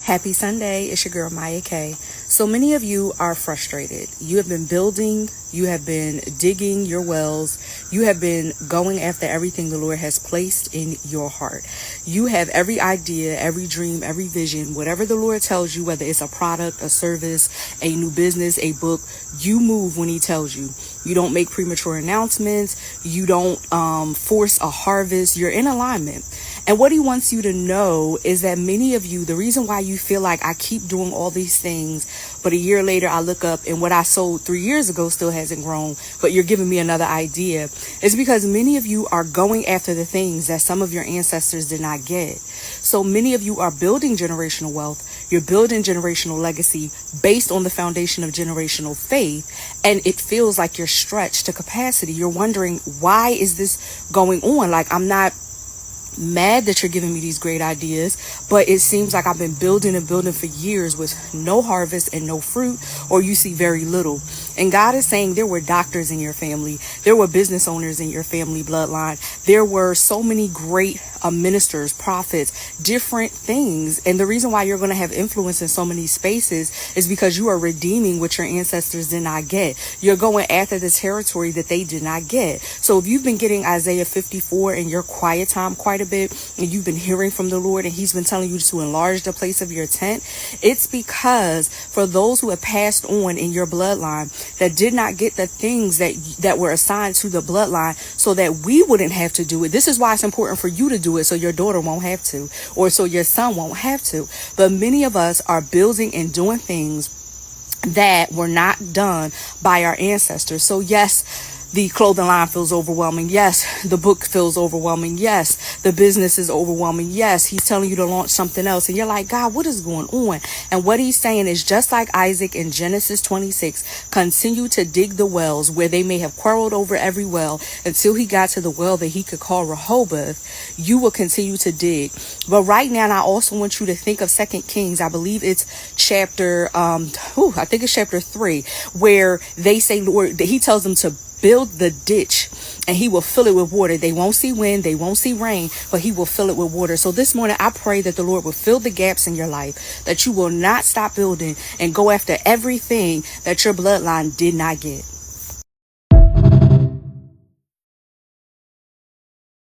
Happy Sunday. It's your girl Maya K. So many of you are frustrated. You have been building, you have been digging your wells, you have been going after everything the Lord has placed in your heart. You have every idea, every dream, every vision, whatever the Lord tells you, whether it's a product, a service, a new business, a book, you move when he tells you. You don't make premature announcements. You don't force a harvest. You're in alignment. And what he wants you to know is that many of you, the reason why you feel like I keep doing all these things, but a year later I look up and what I sold 3 years ago still hasn't grown, but you're giving me another idea, is because many of you are going after the things that some of your ancestors did not get. So many of you are building generational wealth. You're building generational legacy based on the foundation of generational faith. And it feels like you're stretched to capacity. You're wondering, why is this going on? Like, I'm not mad that you're giving me these great ideas, but it seems like I've been building and building for years with no harvest and no fruit, or you see very little. And God is saying there were doctors in your family, there were business owners in your family bloodline, there were so many great ministers, prophets, different things. And the reason why you're going to have influence in so many spaces is because you are redeeming what your ancestors did not get. You're going after the territory that they did not get. So if you've been getting Isaiah 54 in your quiet time quite a bit, and you've been hearing from the Lord and he's been telling you to enlarge the place of your tent, it's because for those who have passed on in your bloodline that did not get the things that were assigned to the bloodline so that we wouldn't have to do it. This is why it's important for you to do it so your daughter won't have to, or so your son won't have to. But many of us are building and doing things that were not done by our ancestors. So yes, the clothing line feels overwhelming. Yes, the book feels overwhelming. Yes, the business is overwhelming. Yes, he's telling you to launch something else. And you're like, God, what is going on? And what he's saying is, just like Isaac in Genesis 26, continue to dig the wells where they may have quarreled over every well until he got to the well that he could call Rehoboth. You will continue to dig. But right now, I also want you to think of 2 Kings. I believe it's chapter, I think it's chapter 3, where they say, Lord, he tells them to build the ditch and he will fill it with water. They won't see wind, they won't see rain, but he will fill it with water. So this morning, I pray that the Lord will fill the gaps in your life, that you will not stop building and go after everything that your bloodline did not get.